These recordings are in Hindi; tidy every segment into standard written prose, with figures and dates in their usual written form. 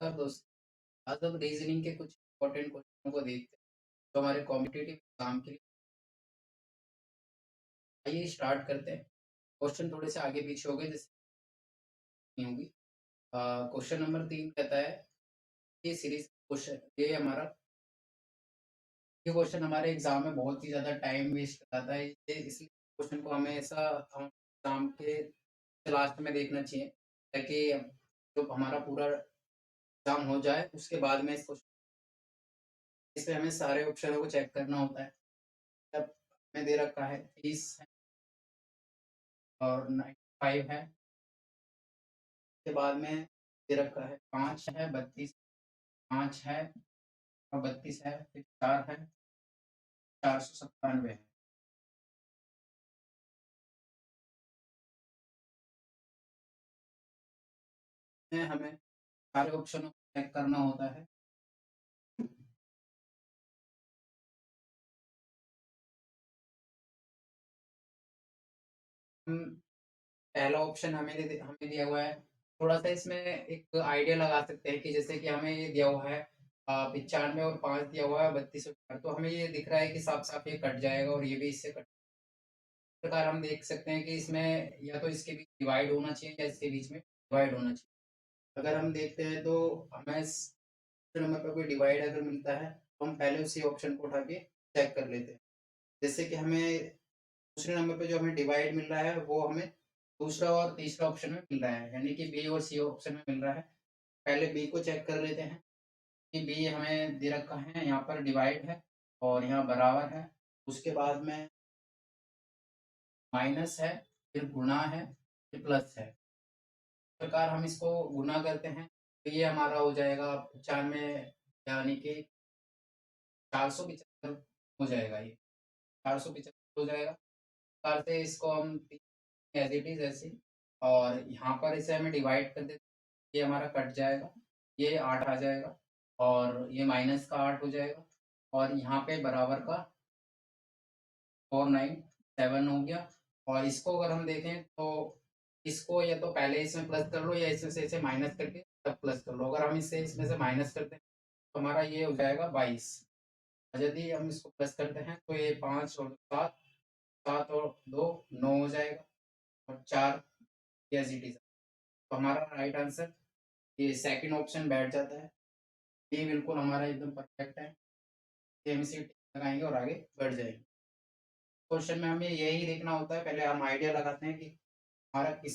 नमस्कार दोस्तों। आज हम रीजनिंग के कुछ इंपॉर्टेंट क्वेश्चनों को देखते हैं जो हमारे कॉम्पिटिटिव एग्जाम के लिए। आइए स्टार्ट करते हैं। क्वेश्चन थोड़े से आगे पीछे हो गए जैसे नहीं होगी। क्वेश्चन नंबर 3 कहता है ये सीरीज क्वेश्चन ये हमारा ये क्वेश्चन हमारे एग्जाम में बहुत ही ज़्यादा टाइम वेस्ट कराता है, इसलिए क्वेश्चन को हमेशा हम एग्जाम के लास्ट में देखना चाहिए ताकि जो हमारा पूरा एग्जाम हो जाए उसके बाद में इसमें हमें सारे ऑप्शनों को चेक करना होता है। जब हमें दे रखा है 30 और 95 है, उसके बाद में दे रखा है 5 है, 32 5 है और 32 है, फिर 4 है, 497 है। इसमें हमें सारे ऑप्शनों को चेक करना होता है। हम पहला ऑप्शन हमें दिया हुआ है। थोड़ा-सा इसमें एक आइडिया लगा सकते हैं कि जैसे कि हमें ये दिया हुआ है 95 और 5 दिया हुआ है 32 और 4, तो हमें ये दिख रहा है कि साफ-साफ ये कट जाएगा और ये भी इससे कट। इस प्रकार हम देख सकते हैं कि इसमें या तो इसके बीच डिवाइड होना चाहिए या इसके बीच में डिवाइड होना चाहिए। अगर हम देखते हैं तो हमें दूसरे नंबर पे कोई डिवाइड अगर मिलता है तो हम पहले उसी ऑप्शन को उठा के चेक कर लेते हैं। जैसे कि हमें दूसरे नंबर पे जो हमें डिवाइड मिल रहा है वो हमें दूसरा और तीसरा ऑप्शन में मिल रहा है, यानी कि बी और सी ऑप्शन में मिल रहा है। पहले बी को चेक कर लेते हैं कि बी हमें दे रखा है, यहाँ पर डिवाइड है और यहाँ बराबर है। उसके बाद में माइनस है, फिर गुणा है, फिर प्लस है। इस प्रकार हम इसको गुणा करते हैं तो ये हमारा हो जाएगा 95, यानी कि 475 हो जाएगा ये, 475 हो जाएगा। प्रकार से इसको हम एज़ इट इज़ ऐसे और यहाँ पर इसे हमें डिवाइड कर देते हैं, ये हमारा कट जाएगा, ये 8 आ जाएगा और ये माइनस का 8 हो जाएगा और यहाँ पे बराबर का 497 हो गया। और इसको अगर हम देखें तो इसको या तो पहले इसमें प्लस कर लो या इसमें से इसे माइनस करके तब प्लस कर लो। अगर हम इसे इसमें से माइनस करते हैं तो हमारा ये हो जाएगा 22 और यदि हम इसको प्लस करते हैं तो ये 5 और 7, 7 और 2 9 हो जाएगा और 4 एज़ इट इज़। तो हमारा राइट आंसर ये सेकंड ऑप्शन बैठ जाता है। ये बिल्कुल हमारा एकदम परफेक्ट है। ये हम इसे टिक लगाएँगे और आगे बढ़ जाएँगे। क्वेश्चन में हमें यही देखना होता है, पहले हम आइडिया लगाते हैं कि हमारा किस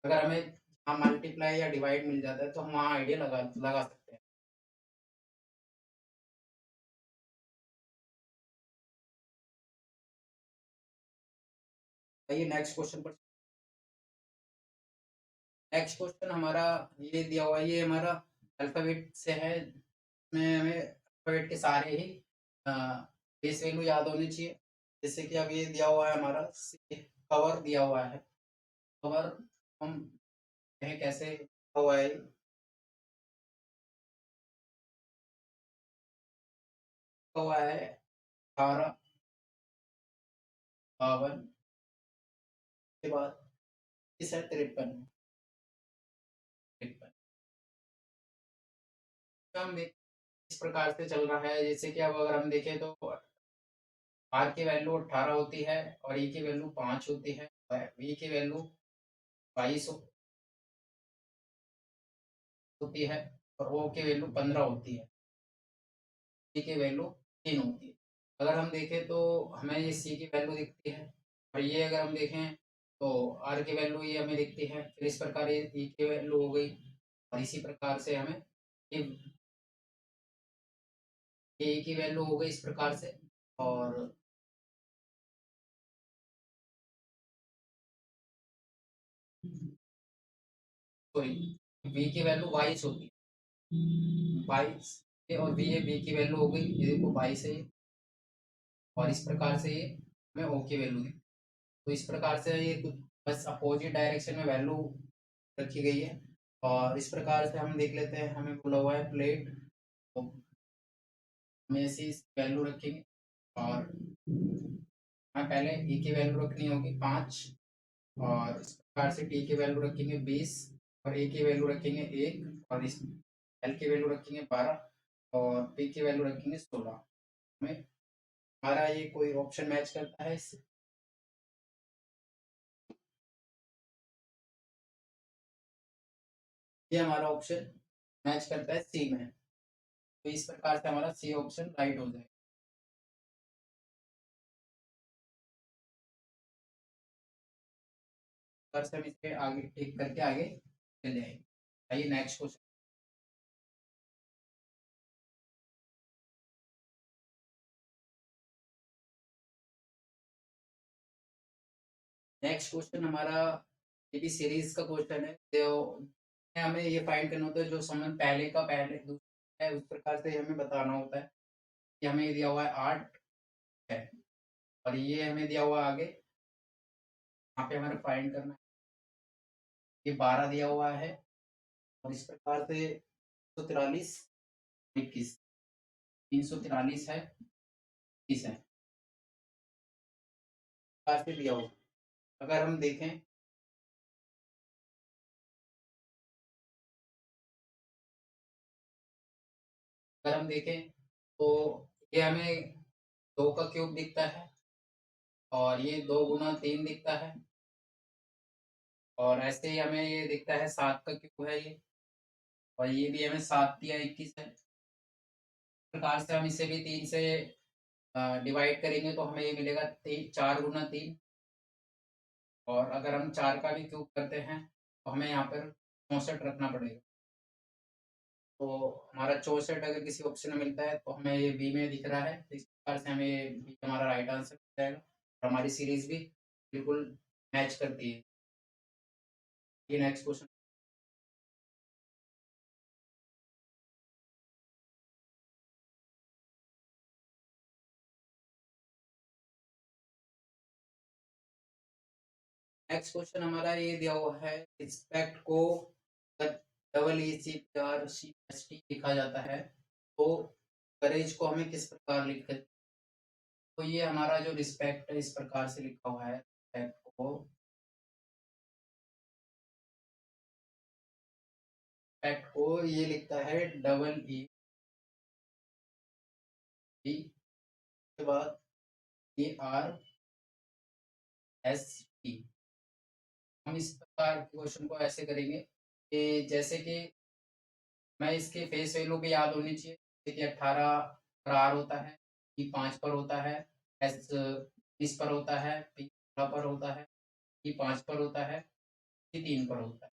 अगर हमें यहाँ मल्टीप्लाई या डिवाइड मिल जाता है तो हम वहाँ आइडिया लगा लगा सकते हैं। आइए नेक्स्ट क्वेश्चन पर। नेक्स्ट क्वेश्चन हमारा ये दिया हुआ है, ये हमारा अल्फ़ाबेट से है। इसमें हमें अल्फ़ाबेट के सारे ही बेस वैल्यू याद होनी चाहिए। जैसे कि अब ये दिया हुआ है हमारा कवर दिया हुआ है। कवर हम कहें कैसे हुआ है, हुआ है 18, 52 के बाद इस है 53, 53। तो हम देख इस प्रकार से चल रहा है, जैसे कि अब अगर हम देखें तो आर की वैल्यू 18 होती है और ई की वैल्यू 5 होती है, वी की वैल्यू 22 होती है और ओ की वैल्यू 15 होती है, सी की वैल्यू 3 होती है। अगर हम देखें तो हमें ये सी की वैल्यू दिखती है और ये अगर हम देखें तो आर की वैल्यू ये हमें दिखती है। फिर इस प्रकार ये ई की वैल्यू हो गई और इसी प्रकार से हमें ये ए की वैल्यू हो गई इस प्रकार से। और सॉरी, वी की वैल्यू 22 होती है, 22 और वी ए बी की वैल्यू हो गई, ये देखो 22 है ये। और इस प्रकार से ये हमें ओ की वैल्यू दी। तो इस प्रकार से ये बस अपोजिट डायरेक्शन में वैल्यू रखी गई है। और इस प्रकार से हम देख लेते हैं, हमें बोला हुआ है प्लेट, तो हमें ऐसी वैल्यू रखेंगे और हमें पहले ई की वैल्यू रखनी होगी 5 और इस प्रकार से टी की वैल्यू रखेंगे 20 और ए की वैल्यू रखेंगे 1 और इस एल की वैल्यू रखेंगे 12 और पी की वैल्यू रखेंगे 16 में हमारा ये कोई ऑप्शन मैच करता है इससे। ये हमारा ऑप्शन मैच करता है सी में, तो इस प्रकार से हमारा सी ऑप्शन राइट हो जाएगा। इस से हम इसे आगे टिक करके आगे चल जाएंगे। आइए नेक्स्ट क्वेश्चन। नेक्स्ट क्वेश्चन हमारा ये भी सीरीज का क्वेश्चन है, तो हमें ये फाइंड करना होता है जो संबंध पहले का पहले दूसरा है, उस प्रकार से हमें बताना होता है कि हमें ये दिया हुआ है 8 है और ये हमें दिया हुआ है आगे, यहाँ पे हमारे फाइंड करना है, ये 12 दिया हुआ है और इस प्रकार से 143 21 343 है 30 है, इस प्रकार से दिया हुआ। अगर हम देखें अगर हम देखें तो ये हमें 2 का क्यूब दिखता है और ये 2 गुना 3 दिखता है और ऐसे ही हमें ये दिखता है 7 का क्यूब है ये और ये भी हमें 7 या 21 है। इस प्रकार से हम इसे भी 3 से डिवाइड करेंगे तो हमें ये मिलेगा 4 गुना 3 और अगर हम 4 का भी क्यूब करते हैं तो हमें यहाँ पर 64 रखना पड़ेगा। तो हमारा 64 अगर किसी ऑप्शन में मिलता है तो हमें ये बी में दिख रहा है, तो इस प्रकार से हमें बी हमारा राइट आंसर हो जाएगा और हमारी सीरीज भी बिल्कुल मैच करती है। ये नेक्स्ट क्वेश्चन। नेक्स्ट क्वेश्चन हमारा ये दिया हुआ है, रिस्पेक्ट को double E C R C S T लिखा जाता है तो करेज को हमें किस प्रकार लिखते हैं। तो ये हमारा जो रिस्पेक्ट है इस प्रकार से लिखा हुआ है, रिस्पेक्ट को ये लिखता है डबल ई डी के बाद ए आर एस टी। हम इस प्रकार के क्वेश्चन को ऐसे करेंगे कि जैसे कि मैं इसके फेस वैल्यू भी याद होनी चाहिए, जैसे कि 18 पर आर होता है, ई 5 पर होता है, एस 20 पर होता है, पी 16 पर होता है, ई 5 पर होता है, ई 3 पर होता है,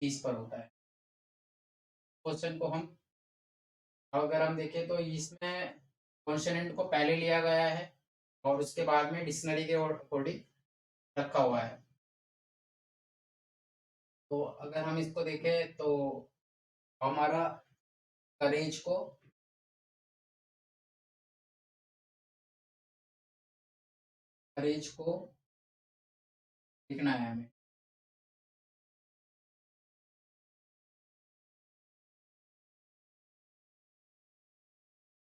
30 पर होता है। क्वेश्चन को हम अगर हम देखें तो इसमें कॉन्सोनेंट को पहले लिया गया है और उसके बाद में डिक्शनरी के अकॉर्डिंग रखा हुआ है। तो अगर हम इसको देखें तो हमारा करेज को करेज को लिखना है हमें।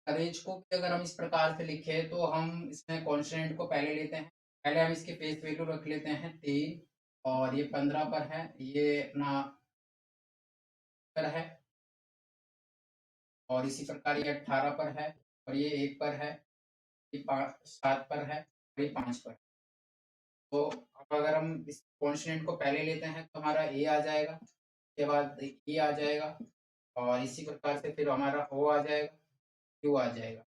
करेज को भी अगर हम इस प्रकार से लिखें तो हम इसमें कॉन्स्टेंट को पहले लेते हैं, पहले हम इसकी फेस वैल्यू रख लेते हैं 3 और ये 15 पर है, ये अपना पर है और इसी प्रकार ये 18 पर है और ये 1 पर है, ये 7 पर है और ये 5 पर है। तो अब अगर हम इस कॉन्स्टेंट को पहले लेते हैं तो हमारा ए आ जाएगा, उसके बाद ई आ जाएगा और इसी प्रकार से फिर हमारा ओ आ जाएगा, यू आ जाएगा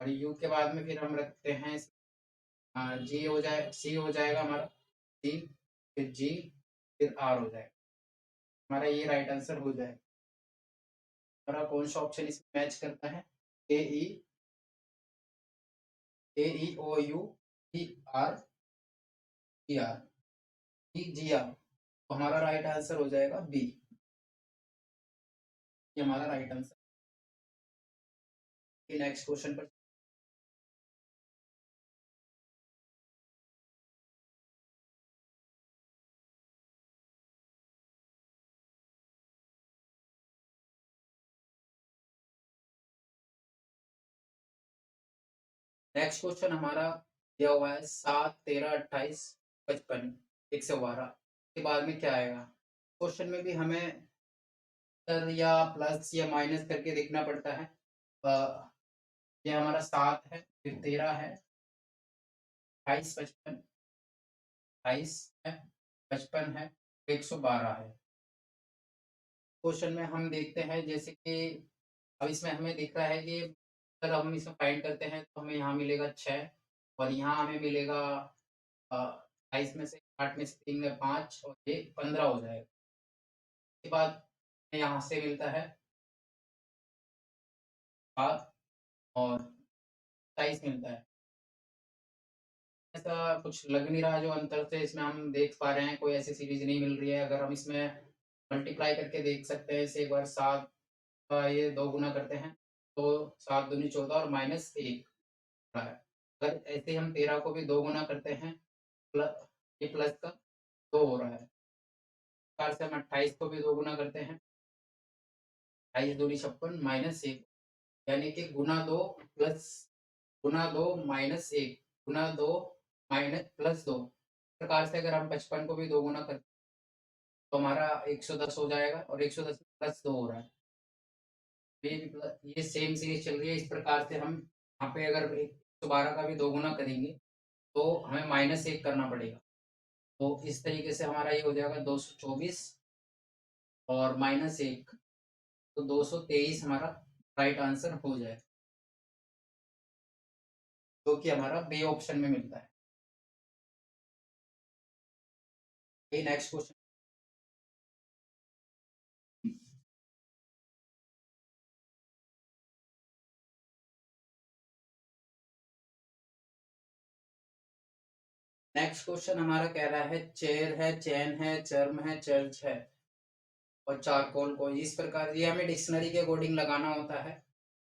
और यू के बाद में फिर हम रखते हैं जी हो जाए सी हो जाएगा हमारा, सी फिर जी फिर आर हो जाएगा, हमारा ये राइट आंसर हो जाएगा। हमारा कौन सा ऑप्शन इसमें मैच करता है, A E A E O U E R E R E G R, तो हमारा राइट आंसर हो जाएगा बी। ये हमारा राइट आंसर। नेक्स्ट क्वेश्चन पर। नेक्स्ट क्वेश्चन हमारा दिया हुआ है 7 13 28 55 112 के बाद में क्या आएगा। क्वेश्चन में भी हमें सर या प्लस या माइनस करके देखना पड़ता है। ये हमारा 7 है, फिर 13 है, 28, 55, 28 है, 55 है, 112 है। क्वेश्चन में हम देखते हैं जैसे कि अब इसमें हमें दिख रहा है कि अगर हम इसमें फाइंड करते हैं तो हमें यहाँ मिलेगा 6 और यहाँ हमें मिलेगा 28 में से 8 में से 3 में 5 और ये 15 हो जाएगा। उसके बाद यहाँ से मिलता है 7 और 27 मिलता है। ऐसा कुछ लग नहीं रहा जो अंतर से इसमें हम देख पा रहे हैं, कोई ऐसी सीरीज़ नहीं मिल रही है। अगर हम इसमें मल्टीप्लाई करके देख सकते हैं इसे एक बार 7 का ये 2 गुना करते हैं, तो 7 दूनी 14 और माइनस 1 रहा है। अगर ऐसे ही हम 13 को भी 2 गुना करते हैं, प्ल ये प्लस का 2 हो रहा है। इस प्रकार से हम 28 को भी 2 गुना करते हैं, 28 दूनी 56 माइनस 1 यानी कि गुना 2 प्लस गुना 2 माइनस 1 गुना 2 माइनस प्लस 2। इस प्रकार से अगर हम 55 को भी 2 गुना करते हैं तो हमारा 110 हो जाएगा और 110 प्लस 2 हो रहा है। ये सेम सीरीज चल रही है। इस प्रकार से हम यहाँ पे अगर 112 का भी 2 गुना करेंगे तो हमें माइनस 1 करना पड़ेगा। तो इस तरीके से हमारा ये हो जाएगा 224 और माइनस 1 तो 223 हमारा राइट आंसर हो जाएगा, जो कि हमारा बी ऑप्शन में मिलता है। ये नेक्स्ट क्वेश्चन। नेक्स्ट क्वेश्चन हमारा कह रहा है चेयर है, चैन है, चर्म है, चर्च है और चारकोल को इस प्रकार ये हमें डिक्शनरी के अकॉर्डिंग लगाना होता है।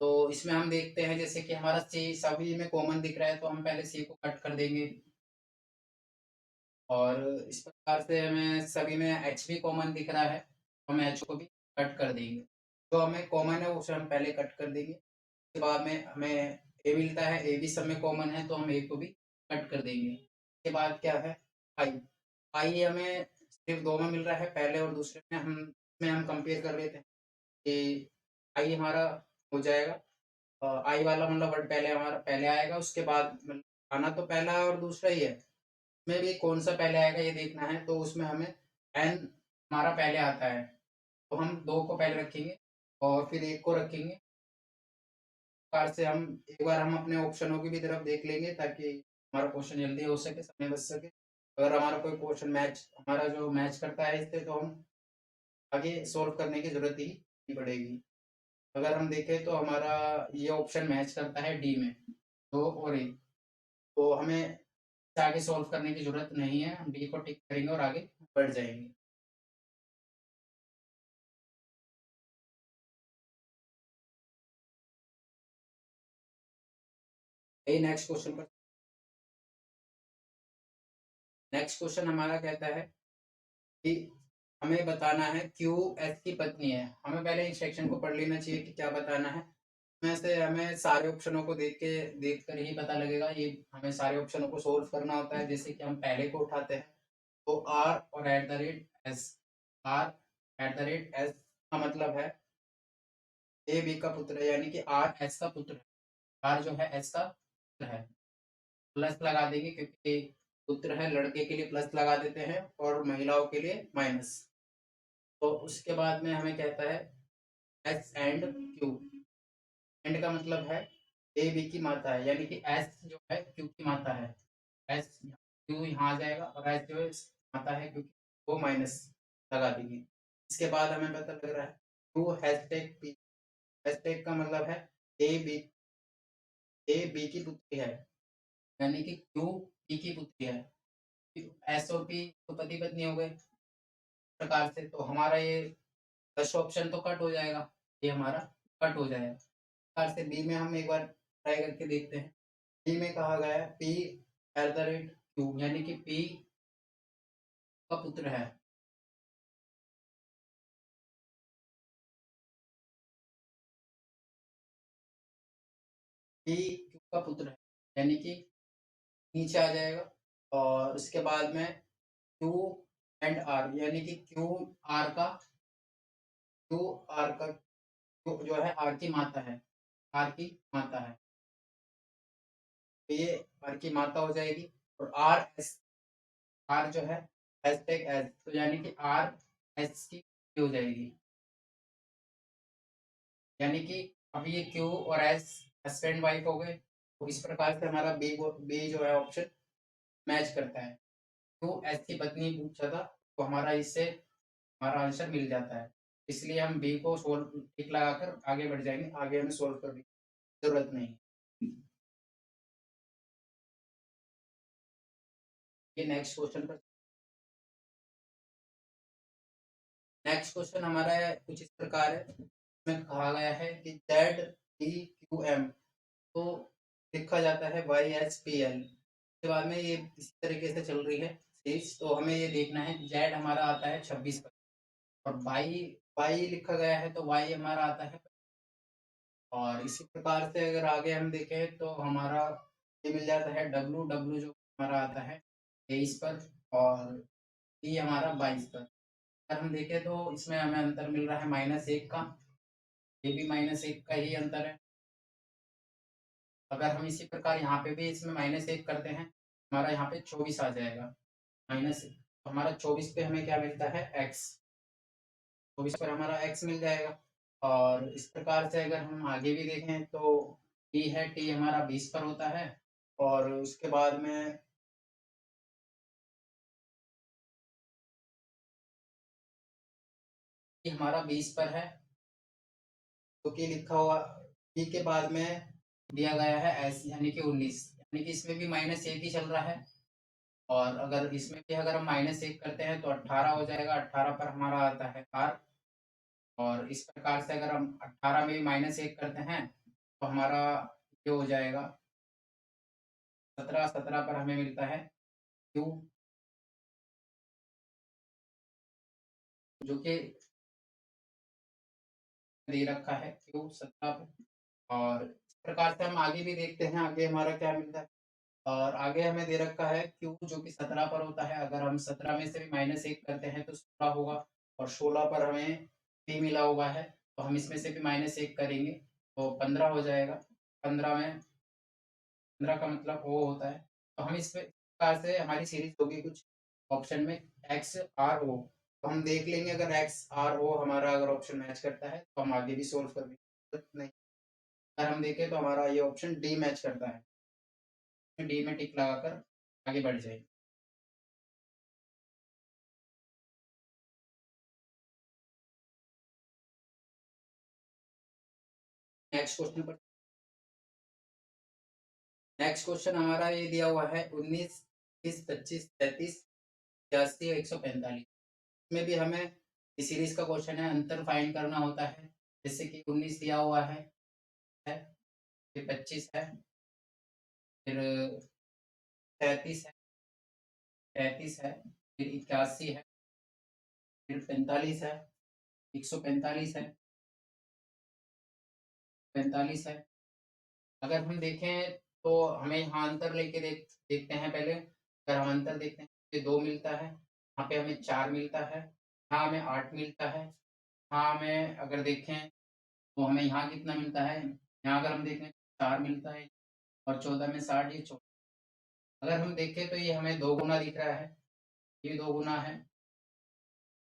तो इसमें हम देखते हैं जैसे कि हमारा सी सभी में कॉमन दिख रहा है तो हम पहले सी को कट कर देंगे और इस प्रकार से हमें सभी में एच भी कॉमन दिख रहा है तो हम एच को भी कट कर देंगे। जो हमें कॉमन है उसे हम पहले कट कर देंगे। उसके बाद में हमें ए मिलता है, ए भी सब में कॉमन है तो हम ए को भी कट कर देंगे। उसके बाद क्या है आई। आई हमें सिर्फ दो में मिल रहा है, पहले और दूसरे में हम कंपेयर कर लेते हैं कि आई हमारा हो जाएगा। आई वाला मतलब वर्ड पहले हमारा पहले आएगा, उसके बाद मतलब आना तो पहला और दूसरा ही है, उसमें भी कौन सा पहले आएगा ये देखना है। तो उसमें हमें एन हमारा पहले आता है तो हम दो को पहले रखेंगे और फिर एक को रखेंगे। प्रकार से हम एक बार हम अपने ऑप्शनों की भी तरफ देख लेंगे ताकि हमारा क्वेश्चन जल्दी हो सके, समय बच सके। अगर हमारा कोई क्वेश्चन मैच हमारा जो मैच करता है इससे तो हम आगे सॉल्व करने की जरूरत ही नहीं पड़ेगी। अगर हम देखें तो हमारा ये ऑप्शन मैच करता है डी में, दो और एक, तो हमें आगे सॉल्व करने की जरूरत नहीं है, हम डी को टिक करेंगे और आगे बढ़ जाएंगे। यही नेक्स्ट क्वेश्चन हमारा कहता है कि हमें बताना है क्यू एस की पत्नी है। हमें पहले इस सेक्शन को पढ़ लेना चाहिए कि क्या बताना है। इसमें से हमें सारे ऑप्शनों को देख कर ही पता लगेगा। ये हमें सारे ऑप्शनों को सोल्व करना होता है। जैसे कि हम पहले को उठाते हैं तो आर और at the rate S, R at the rate S का मतलब है ए बी का पुत्र है, यानी कि आर एस का पुत्र है। आर जो है एस का पुत्र है, प्लस लगा देंगे क्योंकि पुत्र है, लड़के के लिए प्लस लगा देते हैं और महिलाओं के लिए माइनस। तो उसके बाद में हमें कहता है एस एंड क्यू। एंड का मतलब है ए बी की माता है, यानी कि एस जो है क्यू की माता है। एस क्यू यहाँ आ जाएगा और एस जो है माता है क्योंकि वो माइनस लगा देंगे। इसके बाद हमें पता लग रहा है क्यू हैशटैग पी। हैशटैग का मतलब है ए बी, ए बी की पुत्री है, यानी कि क्यू पी की पुत्री है। एस और पी तो पति पत्नी हो गए प्रकार से, तो हमारा ये फर्स्ट ऑप्शन तो कट हो जाएगा, ये हमारा कट हो जाएगा। प्रकार से बी में हम एक बार ट्राई करके देखते हैं। बी में कहा गया है P eight the rate Q, यानी कि पी का पुत्र है। पी क्यू का पुत्र है, यानी कि नीचे आ जाएगा। और उसके बाद में क्यू एंड आर, यानी कि क्यू आर का क्यू आर का क्यू जो है आर की मात्रा है, आर की मात्रा है। तो ये आर की मात्रा हो जाएगी और आर एस, आर जो है हैशटैग एस, तो यानी कि आर एस की हो जाएगी। यानी कि अब ये क्यू और एस हस्बैंड वाइफ हो गए, तो इस प्रकार से हमारा बी जो है ऑप्शन मैच करता है। क्यू एस की पत्नी पूछा था, तो हमारा इससे हमारा आंसर मिल जाता है। इसलिए हम बी को सोल्व टिक लगाकर आगे बढ़ जाएंगे, आगे हमें सोल्व करने की जरूरत नहीं। ये नेक्स्ट क्वेश्चन पर, नेक्स्ट क्वेश्चन हमारा है कुछ इस प्रकार है। इसमें कहा गया है कि जेड डी क्यू एम को लिखा जाता है वाई एच पी एल। के बाद में ये इस तरीके से चल रही है सीरीज। तो हमें ये देखना है, जेड हमारा आता है 26 पर और वाई, वाई लिखा गया है तो वाई हमारा आता है। और इसी प्रकार से अगर आगे हम देखें तो हमारा ये मिल जाता है डब्लू, डब्लू जो हमारा आता है 23 पर और ई हमारा 22 पर। अगर हम देखें तो इसमें हमें अंतर मिल रहा है -1 का, ये भी -1 का ही अंतर है। अगर हम इसी प्रकार यहाँ पे भी इसमें -1 करते हैं, हमारा यहाँ पे 24 आ जाएगा। माइनस, तो हमारा 24 पे हमें क्या मिलता है एक्स, 24 पर हमारा एक्स मिल जाएगा। और इस प्रकार से अगर हम आगे भी देखें तो टी है, टी हमारा 20 पर होता है और उसके बाद में टी हमारा 20 पर है, तो की लिखा हुआ टी के बाद में दिया गया है एस यानी कि 19, यानी कि इसमें भी -1 ही चल रहा है। और अगर इसमें भी अगर हम -1 करते हैं तो 18 हो जाएगा, 18 पर हमारा आता है आर। और इस प्रकार से अगर हम 18 में भी -1 करते हैं तो हमारा ये हो जाएगा 17, 17 पर हमें मिलता है क्यू, जो कि दे रखा है क्यू 17 पे। और इस प्रकार से हम आगे भी देखते हैं, आगे हमारा क्या मिलता है। और आगे हमें दे रखा है क्यू जो कि 17 पर होता है, अगर हम 17 में से भी -1 करते हैं तो 16 होगा। और 16 पर हमें पी मिला हुआ है, तो हम इसमें से भी -1 करेंगे तो 15 हो जाएगा। 15 में 15 का मतलब ओ होता है। तो हम इस प्रकार से हमारी सीरीज होगी कुछ ऑप्शन में एक्स आर ओ। तो हम देख लेंगे अगर एक्स आर ओ हमारा अगर ऑप्शन मैच करता है तो हम आगे भी सोल्व कर लेंगे, नहीं अगर हम देखें तो हमारा ये ऑप्शन डी मैच करता है, डी में टिक लगाकर आगे बढ़ जाएंगे। नेक्स्ट क्वेश्चन पर, नेक्स्ट क्वेश्चन हमारा ये दिया हुआ है 19, 30, 25, 33, 86 और 145। इसमें भी हमें इस सीरीज का क्वेश्चन है, अंतर फाइंड करना होता है। जैसे कि 19 दिया हुआ है, फिर 25 है, फिर 33 है, 33 है, फिर 81 है, फिर 45 है, 145 है, 45 है। अगर हम देखें तो हमें यहाँ अंतर लेके देखते हैं पहले। अगर हम अंतर देखते हैं तो ये 2 मिलता है, यहाँ पे हमें 4 मिलता है, यहाँ हमें 8 मिलता है। हाँ, हमें अगर देखें तो हमें यहाँ कितना मिलता है, यहाँ अगर हम देखें 4 मिलता है और 14 में 60, ये 14। अगर हम देखें तो ये हमें 2 गुना दिख रहा है, ये 2 गुना है,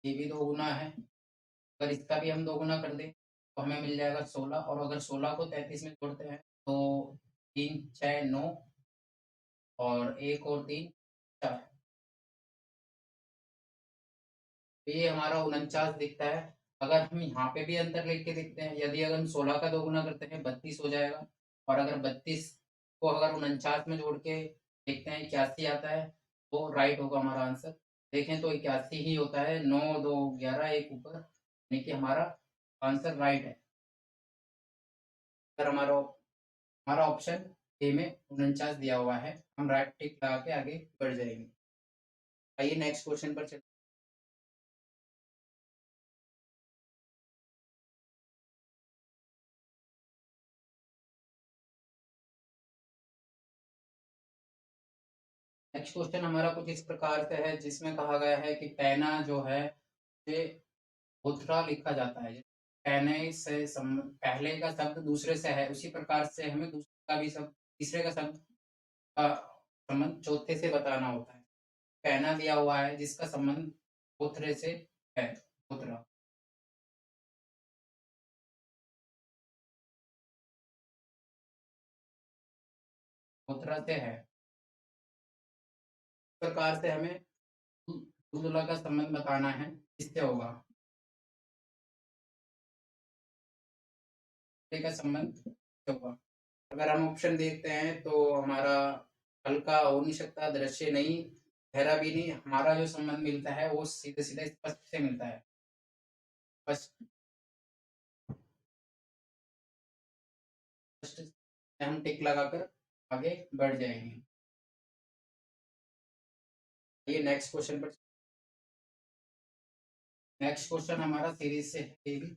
ये भी 2 गुना है। अगर इसका भी हम 2 गुना कर दें तो हमें मिल जाएगा 16। और अगर 16 को 33 में जोड़ते हैं तो 3, 6, 9 और 1 और 3, 4, तो ये हमारा 49 दिखता है। अगर हम यहाँ पे भी अंतर लेके देखते हैं, यदि अगर हम 16 का 2 गुना करते हैं 32 हो जाएगा। और अगर 32 को अगर 49 में जोड़ के देखते हैं 81 आता है, तो राइट होगा हमारा आंसर। देखें तो 81 ही होता है, 9, 2, 11, एक ऊपर, यानी कि हमारा आंसर राइट है। अगर हमारा हमारा ऑप्शन ए में 49 दिया हुआ है, हम राइट टिक लगा के आगे बढ़ जाएंगे। आइए नेक्स्ट क्वेश्चन पर चलते हैं। नेक्स्ट क्वेश्चन हमारा कुछ इस प्रकार से है, जिसमें कहा गया है कि पैना जो है उसे भुथरा लिखा जाता है। कहने से पहले का शब्द दूसरे से है, उसी प्रकार से हमें दूसरे का भी शब्द तीसरे का शब्द का संबंध चौथे से बताना होता है। कहना दिया हुआ है जिसका संबंध चौथे से है, चौथा चौथा से है। इस प्रकार से हमें दूल्हा का संबंध बताना है, इससे होगा दूल्हे का संबंध इससे होगा। अगर हम ऑप्शन देखते हैं तो हमारा हल्का हो नहीं सकता, दृश्य नहीं, गहरा भी नहीं, हमारा जो संबंध मिलता है वो सीधे-सीधे स्पष्ट से मिलता है। स्पष्ट स्पष्ट से हम टिक लगाकर आगे बढ़ जाएँगे। ये नेक्स्ट क्वेश्चन हमारा सीरीज़ से है ये भी।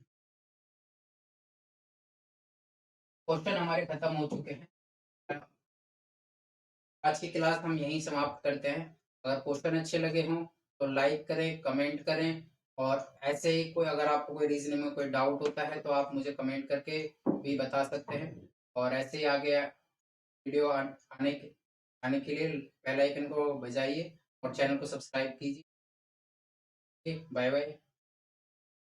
क्वेश्चन हमारे खत्म हो चुके हैं। आज की क्लास हम यहीं समाप्त करते हैं। अगर क्वेश्चन अच्छे लगे हों तो लाइक करें, कमेंट करें और ऐसे ही कोई अगर आपको कोई रीज़निंग में कोई डाउट होता है तो आप मुझे कमेंट करके भी बता सकते हैं। और ऐसे ही आगे वीडियो आने के लिए बेल आइकन को बजाइए और चैनल को सब्सक्राइब कीजिए। Bye bye.